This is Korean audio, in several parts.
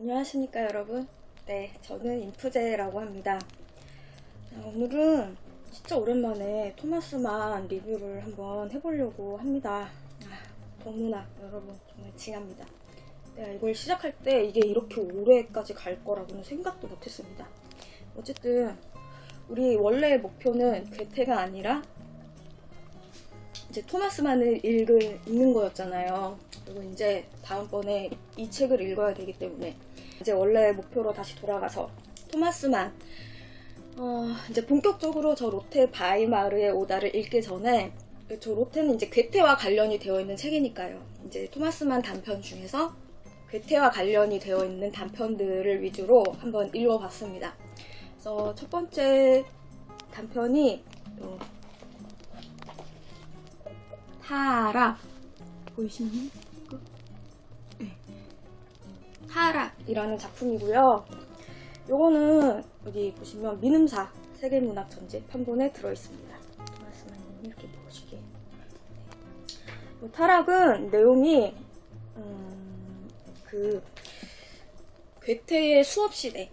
안녕하십니까 여러분. 네, 저는 인프제라고 합니다. 오늘은 진짜 오랜만에 토마스만 리뷰를 한번 해보려고 합니다. 너무나 여러분 정말 징합니다. 내가 이걸 시작할 때 이게 이렇게 오래까지 갈 거라고는 생각도 못했습니다. 어쨌든 우리 원래의 목표는 괴테가 아니라 이제 토마스만을 읽는 거였잖아요. 그리고 이제 다음번에 이 책을 읽어야 되기 때문에 이제 원래 목표로 다시 돌아가서 토마스만 이제 본격적으로 저 로테 바이마르의 오다를 읽기 전에, 저 로테는 이제 괴테와 관련이 되어 있는 책이니까요. 이제 토마스만 단편 중에서 괴테와 관련이 되어 있는 단편들을 위주로 한번 읽어봤습니다. 그래서 첫 번째 단편이 타락 보이시나요? 네. 타락이라는 작품이고요. 요거는 여기 보시면 민음사 세계문학 전집 편본에 들어있습니다. 토마스만님 이렇게 보시기에. 타락은 내용이 그 괴테의 수업 시대,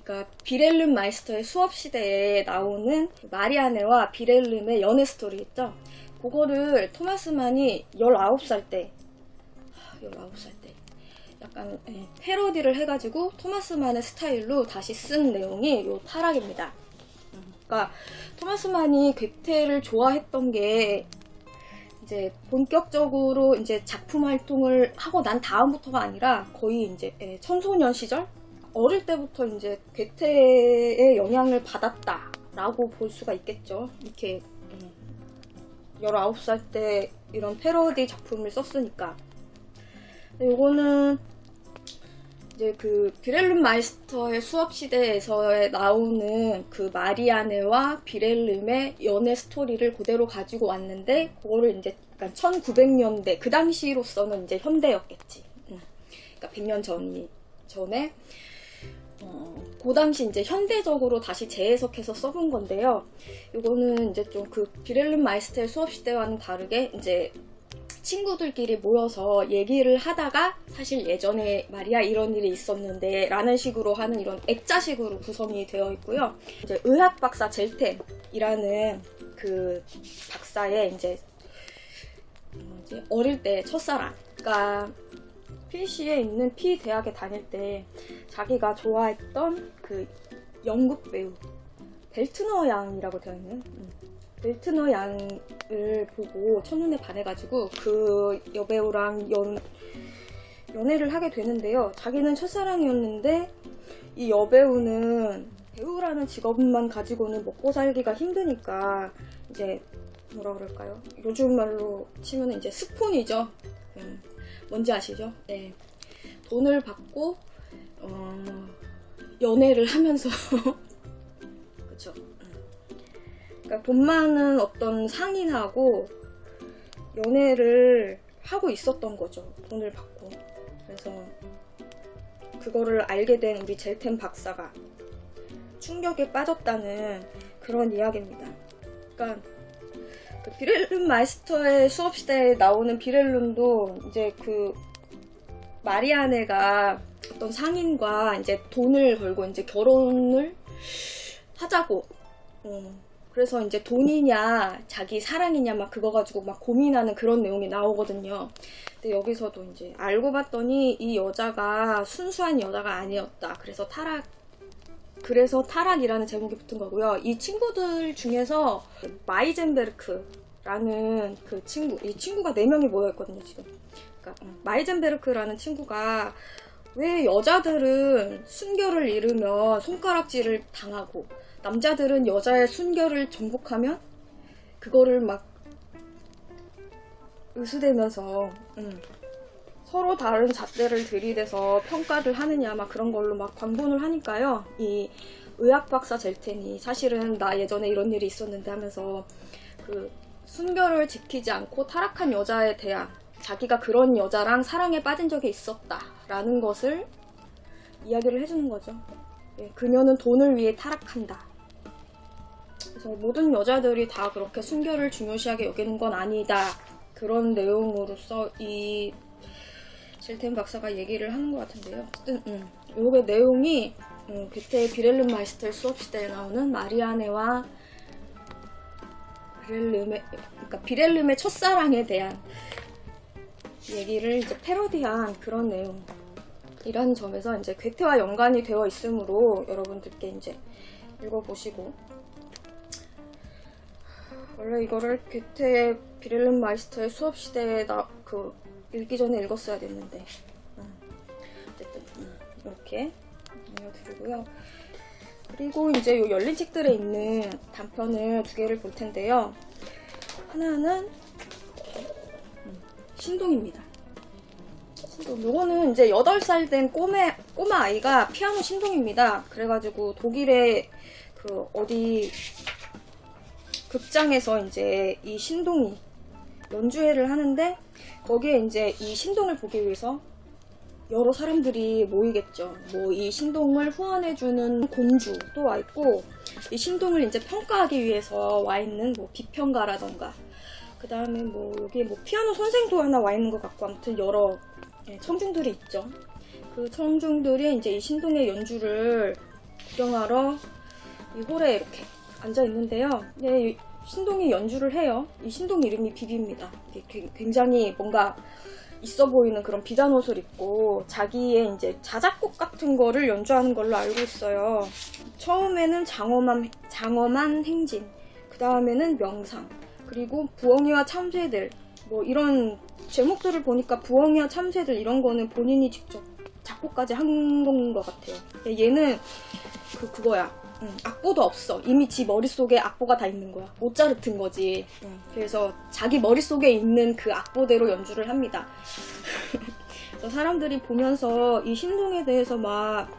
그러니까 비렐름 마이스터의 수업 시대에 나오는 마리아네와 비렐름의 연애 스토리 있죠? 그거를 토마스만이 19살 때 약간 패러디를 해가지고 토마스만의 스타일로 다시 쓴 내용이 요 타락입니다. 그러니까 토마스만이 괴테를 좋아했던 게 이제 본격적으로 이제 작품 활동을 하고 난 다음부터가 아니라 거의 이제 청소년 시절, 어릴 때부터 이제 괴테의 영향을 받았다라고 볼 수가 있겠죠. 이렇게 19살 때 이런 패러디 작품을 썼으니까. 요거는 이제 그 비렐름 마이스터의 수업 시대에서 나오는 그 마리아네와 비렐름의 연애 스토리를 그대로 가지고 왔는데, 그거를 이제 약간 1900년대, 그 당시로서는 이제 현대였겠지. 그러니까 100년 전에 그 당시 이제 현대적으로 다시 재해석해서 써본 건데요. 이거는 이제 좀 그 비렐름 마이스터의 수업 시대와는 다르게 이제 친구들끼리 모여서 얘기를 하다가 사실 예전에 말이야 이런 일이 있었는데 라는 식으로 하는 이런 액자식으로 구성이 되어 있고요. 이제 의학 박사 젤텐이라는 그 박사의 이제 어릴 때 첫사랑, 그러니까 필시에 있는 피 대학에 다닐 때 자기가 좋아했던 그 연극 배우 벨트너 양이라고 되어 있는 벨트너 양을 보고 첫눈에 반해가지고 그 여배우랑 연애를 하게 되는데요. 자기는 첫사랑이었는데 이 여배우는 배우라는 직업만 가지고는 먹고 살기가 힘드니까 이제 뭐라 그럴까요? 요즘 말로 치면 이제 스폰이죠. 뭔지 아시죠? 네. 돈을 받고 연애를 하면서 그쵸. 그러니까 돈 많은 어떤 상인하고 연애를 하고 있었던 거죠. 돈을 받고. 그래서 그거를 알게 된 우리 젤텐 박사가 충격에 빠졌다는 그런 이야기입니다. 그러니까 그 비렐름 마이스터의 수업 시대에 나오는 비렐름도 이제 그 마리아네가 어떤 상인과 이제 돈을 걸고 이제 결혼을 하자고. 그래서 이제 돈이냐 자기 사랑이냐 막 그거 가지고 막 고민하는 그런 내용이 나오거든요. 근데 여기서도 이제 알고 봤더니 이 여자가 순수한 여자가 아니었다. 그래서 타락이라는 제목이 붙은 거고요. 이 친구들 중에서 마이젠베르크라는 그 이 친구가 4명이 모여있거든요, 지금. 그러니까 마이젠베르크라는 친구가 왜 여자들은 순결을 잃으면 손가락질을 당하고 남자들은 여자의 순결을 정복하면 그거를 막 으스대면서 서로 다른 잣대를 들이대서 평가를 하느냐 막 그런 걸로 막 광분을 하니까요. 이 의학 박사 젤텐이 사실은 나 예전에 이런 일이 있었는데 하면서 그 순결을 지키지 않고 타락한 여자에 대한, 자기가 그런 여자랑 사랑에 빠진 적이 있었다라는 것을 이야기를 해주는 거죠. 그녀는 돈을 위해 타락한다. 그래서 모든 여자들이 다 그렇게 순결을 중요시하게 여기는 건 아니다. 그런 내용으로서 이 젤텐 박사가 얘기를 하는 것 같은데요. 어쨌든 요게 내용이 괴테의 비렐름 마이스터의 수업시대에 나오는 마리아네와 비렐름의 첫사랑에 대한 얘기를 이제 패러디한 그런 내용이라는 점에서 이제 괴테와 연관이 되어 있으므로 여러분들께 이제 읽어보시고, 원래 이거를 괴테의 비렐름 마이스터의 수업시대에 읽기 전에 읽었어야 됐는데 어쨌든 이렇게 알려드리고요. 그리고 이제 요 열린 책들에 있는 단편을 2개를 볼 텐데요. 하나는 신동입니다. 신동. 요거는 이제 8살 된 꼬마 아이가 피아노 신동입니다. 그래가지고 독일의 어디 극장에서 이제 이 신동이 연주회를 하는데, 거기에 이제 이 신동을 보기 위해서 여러 사람들이 모이겠죠. 뭐 이 신동을 후원해주는 공주도 와 있고, 이 신동을 이제 평가하기 위해서 와 있는 뭐 비평가라던가, 그 다음에 뭐 여기 뭐 피아노 선생도 하나 와 있는 것 같고, 아무튼 여러 청중들이 있죠. 그 청중들이 이제 이 신동의 연주를 구경하러 이 홀에 이렇게 앉아 있는데요. 이 신동이 연주를 해요. 이 신동 이름이 비비입니다. 굉장히 뭔가 있어 보이는 그런 비단 옷을 입고 자기의 이제 자작곡 같은 거를 연주하는 걸로 알고 있어요. 처음에는 장엄한 행진, 그 다음에는 명상, 그리고 부엉이와 참새들, 뭐 이런 제목들을 보니까 부엉이와 참새들 이런 거는 본인이 직접 작곡까지 한 건 것 같아요. 얘는 그거야. 악보도 없어. 이미 지 머릿속에 악보가 다 있는 거야. 모차르트인 거지. 그래서 자기 머릿속에 있는 그 악보대로 연주를 합니다. 그래서 사람들이 보면서 이 신동에 대해서 막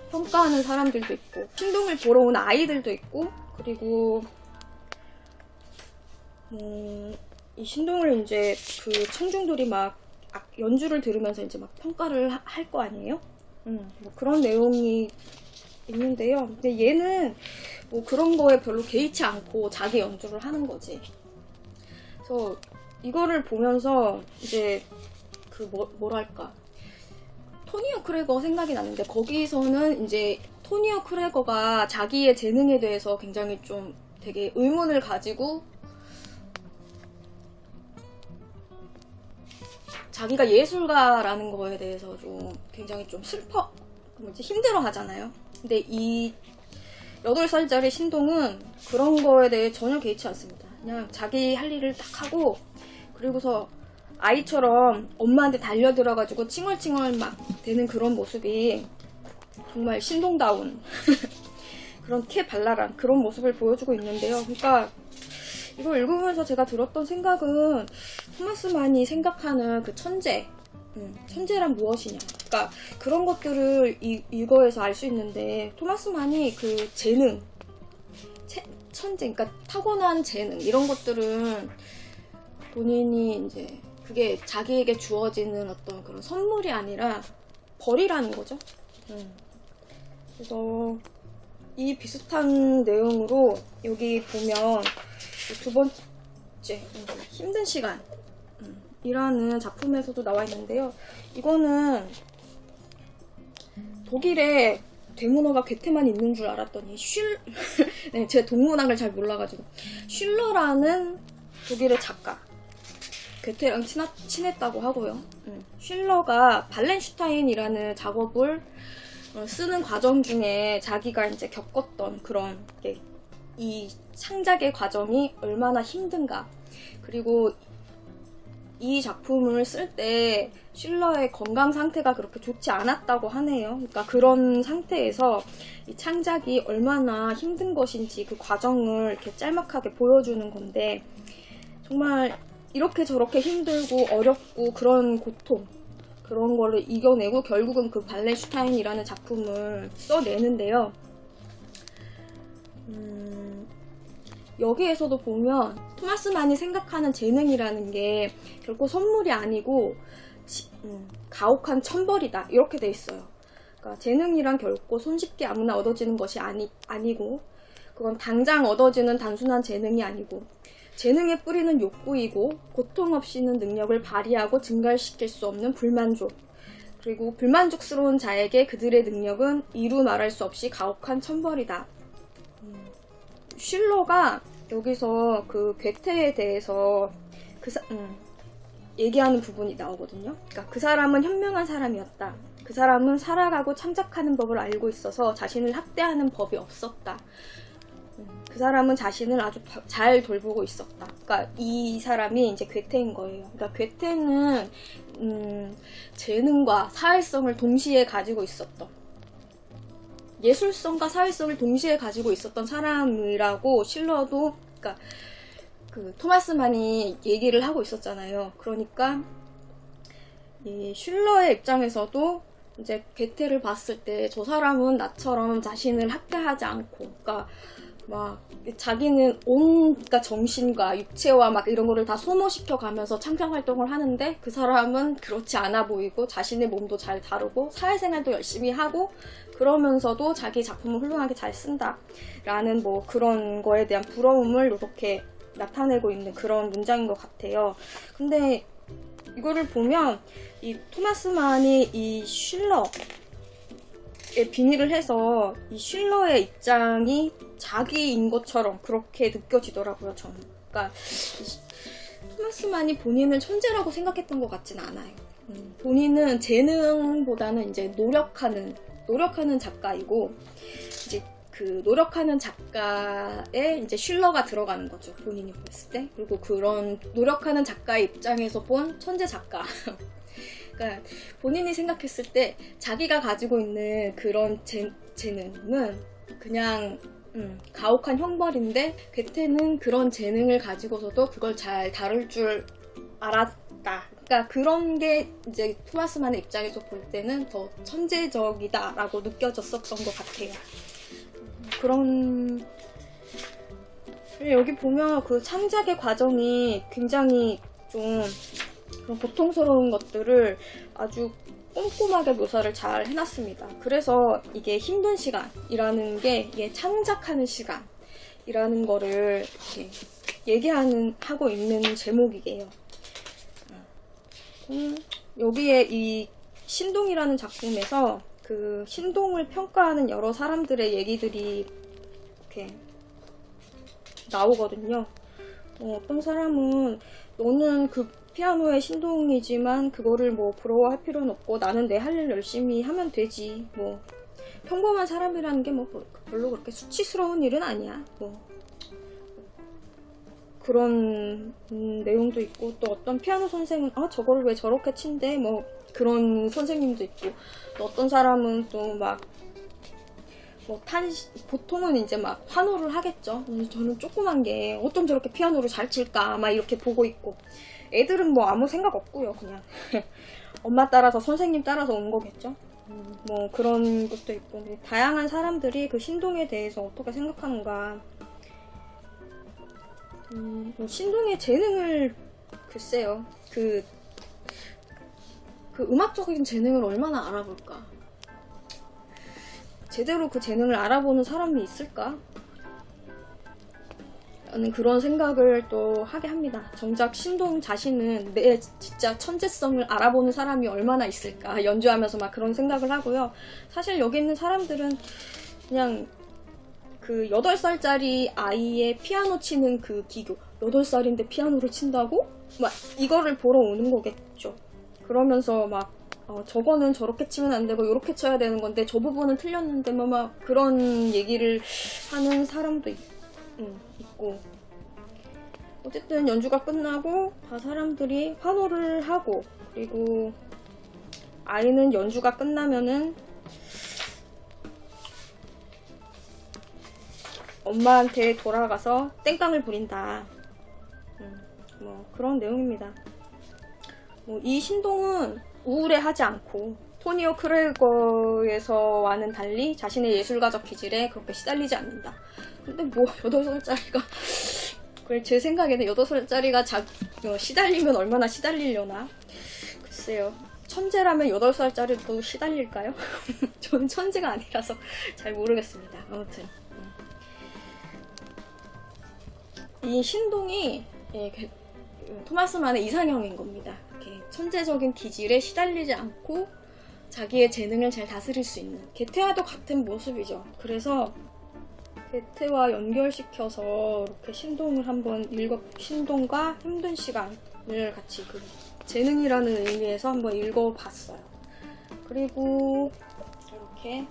평가하는 사람들도 있고, 신동을 보러 온 아이들도 있고, 그리고 이 신동을 이제 그 청중들이 막 연주를 들으면서 이제 막 평가를 할 거 아니에요? 뭐 그런 내용이 있는데요. 근데 얘는 뭐 그런 거에 별로 개의치 않고 자기 연주를 하는 거지. 그래서 이거를 보면서 이제 뭐랄까, 토니어 크레거 생각이 나는데, 거기서는 이제 토니어 크레거가 자기의 재능에 대해서 굉장히 좀 되게 의문을 가지고 자기가 예술가라는 거에 대해서 좀 굉장히 좀 힘들어 하잖아요. 근데 이 8살짜리 신동은 그런 거에 대해 전혀 개의치 않습니다. 그냥 자기 할 일을 딱 하고, 그리고서 아이처럼 엄마한테 달려들어가지고 칭얼칭얼 막 되는 그런 모습이 정말 신동다운 그런 발랄한 그런 모습을 보여주고 있는데요. 그러니까 이걸 읽으면서 제가 들었던 생각은, 토마스 만이 생각하는 그 천재란 무엇이냐. 그러니까 그런 것들을 이거에서 알 수 있는데, 토마스 만이 그 재능, 천재, 그러니까 타고난 재능, 이런 것들은 본인이 이제 그게 자기에게 주어지는 어떤 그런 선물이 아니라 벌이라는 거죠. 그래서 이 비슷한 내용으로 여기 보면 2번째 힘든 시간 이라는 작품에서도 나와 있는데요. 이거는 독일에 대문어가 괴테만 있는 줄 알았더니 네, 제가 동문학을 잘 몰라가지고 슐러라는 독일의 작가, 괴테랑 친했다고 하고요. 슐러가 발렌슈타인이라는 작업을 쓰는 과정 중에 자기가 이제 겪었던 그런 이 창작의 과정이 얼마나 힘든가, 그리고 이 작품을 쓸 때 슐러의 건강 상태가 그렇게 좋지 않았다고 하네요. 그러니까 그런 상태에서 이 창작이 얼마나 힘든 것인지 그 과정을 이렇게 짤막하게 보여주는 건데, 정말 이렇게 저렇게 힘들고 어렵고 그런 고통, 그런 거를 이겨내고 결국은 그 발렌슈타인이라는 작품을 써내는데요. 여기에서도 보면 토마스 만이 생각하는 재능이라는 게 결코 선물이 아니고 가혹한 천벌이다, 이렇게 돼 있어요. 그러니까 재능이란 결코 손쉽게 아무나 얻어지는 것이 아니고, 그건 당장 얻어지는 단순한 재능이 아니고, 재능의 뿌리는 욕구이고 고통 없이는 능력을 발휘하고 증가시킬 수 없는 불만족. 그리고 불만족스러운 자에게 그들의 능력은 이루 말할 수 없이 가혹한 천벌이다. 슐러가 여기서 그 괴테에 대해서 얘기하는 부분이 나오거든요. 그러니까 그 사람은 현명한 사람이었다. 그 사람은 살아가고 참작하는 법을 알고 있어서 자신을 학대하는 법이 없었다. 그 사람은 자신을 아주 잘 돌보고 있었다. 그러니까 이 사람이 이제 괴테인 거예요. 그러니까 괴테는 재능과 사회성을 동시에 가지고 있었던, 예술성과 사회성을 동시에 가지고 있었던 사람이라고 실러도, 그러니까 그 토마스 만이 얘기를 하고 있었잖아요. 그러니까 이 슐러의 입장에서도 이제 괴테를 봤을 때 저 사람은 나처럼 자신을 학대하지 않고, 그러니까 막 자기는 그러니까 정신과 육체와 막 이런 거를 다 소모시켜 가면서 창작 활동을 하는데 그 사람은 그렇지 않아 보이고 자신의 몸도 잘 다루고 사회생활도 열심히 하고 그러면서도 자기 작품을 훌륭하게 잘 쓴다 라는 뭐 그런 거에 대한 부러움을 이렇게 나타내고 있는 그런 문장인 것 같아요. 근데 이거를 보면 이 토마스 만이 이 슐러에 빙의를 해서 이 슐러의 입장이 자기인 것처럼 그렇게 느껴지더라고요, 저는. 그러니까 토마스 만이 본인을 천재라고 생각했던 것 같진 않아요. 본인은 재능보다는 이제 노력하는 작가이고, 이제 그 노력하는 작가에 이제 슐러가 들어가는 거죠, 본인이 봤을 때. 그리고 그런 노력하는 작가의 입장에서 본 천재 작가. 그러니까 본인이 생각했을 때 자기가 가지고 있는 그런 재능은 그냥 가혹한 형벌인데, 괴테는 그런 재능을 가지고서도 그걸 잘 다룰 줄 알았다. 그러니까 그런 게 이제 토마스 만의 입장에서 볼 때는 더 천재적이다라고 느껴졌었던 것 같아요. 그런, 여기 보면 그 창작의 과정이 굉장히 좀 그런 고통스러운 것들을 아주 꼼꼼하게 묘사를 잘 해놨습니다. 그래서 이게 힘든 시간이라는 게 이게 창작하는 시간이라는 거를 이렇게 하고 있는 제목이에요. 여기에 이 신동이라는 작품에서 그 신동을 평가하는 여러 사람들의 얘기들이 이렇게 나오거든요. 어떤 사람은 너는 그 피아노의 신동이지만 그거를 뭐 부러워할 필요는 없고 나는 내 할 일 열심히 하면 되지. 뭐 평범한 사람이라는 게 뭐 별로 그렇게 수치스러운 일은 아니야. 뭐 그런 내용도 있고, 또 어떤 피아노 선생은 저거를 왜 저렇게 친대? 뭐 그런 선생님도 있고, 또 어떤 사람은 또 막 뭐 보통은 이제 막 환호를 하겠죠. 저는 조그만 게 어쩜 저렇게 피아노를 잘 칠까 막 이렇게 보고 있고, 애들은 뭐 아무 생각 없고요. 그냥 엄마 따라서 선생님 따라서 온 거겠죠. 뭐 그런 것도 있고, 다양한 사람들이 그 신동에 대해서 어떻게 생각하는가. 신동의 재능을 글쎄요. 그 음악적인 재능을 얼마나 알아볼까? 제대로 그 재능을 알아보는 사람이 있을까? 라는 그런 생각을 또 하게 합니다. 정작 신동 자신은 내 진짜 천재성을 알아보는 사람이 얼마나 있을까? 연주하면서 막 그런 생각을 하고요. 사실 여기 있는 사람들은 그냥 그 8살짜리 아이의 피아노 치는 그 기교, 8살인데 피아노를 친다고? 막 이거를 보러 오는 거겠죠. 그러면서 막 저거는 저렇게 치면 안 되고 이렇게 쳐야 되는 건데 저 부분은 틀렸는데 막 그런 얘기를 하는 사람도 있고, 어쨌든 연주가 끝나고 다 사람들이 환호를 하고, 그리고 아이는 연주가 끝나면은 엄마한테 돌아가서 땡깡을 부린다. 뭐 그런 내용입니다. 이 신동은 우울해하지 않고 토니오 크레거에서와는 달리 자신의 예술가적 기질에 그렇게 시달리지 않는다. 근데 뭐 8살짜리가 그래, 제 생각에는 8살짜리가 시달리면 얼마나 시달리려나. 글쎄요. 천재라면 8살짜리도 시달릴까요? 저는 천재가 아니라서 잘 모르겠습니다. 아무튼 이 신동이 토마스 만의 이상형인 겁니다. 이렇게 천재적인 기질에 시달리지 않고 자기의 재능을 잘 다스릴 수 있는, 게테와도 같은 모습이죠. 그래서 게테와 연결시켜서 이렇게 신동을 한번 신동과 힘든 시간을 같이 그 재능이라는 의미에서 한번 읽어봤어요. 그리고 이렇게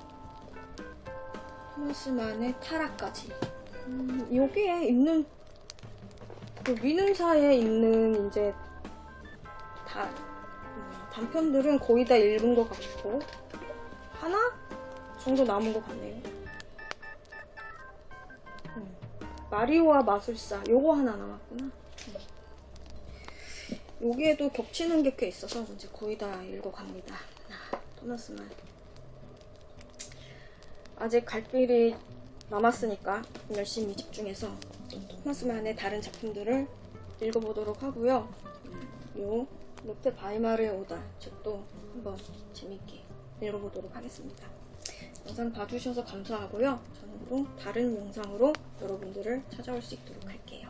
토마스만의 타락까지. 여기에 있는 그 미능사에 있는 이제 단편들은 거의 다 읽은 것 같고 하나 정도 남은 것 같네요. 마리오와 마술사 요거 하나 남았구나. 여기에도 겹치는 게 꽤 있어서 이제 거의 다 읽어갑니다. 토마스만 아직 갈 길이 남았으니까 열심히 집중해서 토마스만의 다른 작품들을 읽어보도록 하고요. 요 로테 바이마르에 오다 책도 한번 재밌게 읽어보도록 하겠습니다. 영상 봐주셔서 감사하고요. 저는 또 다른 영상으로 여러분들을 찾아올 수 있도록 할게요.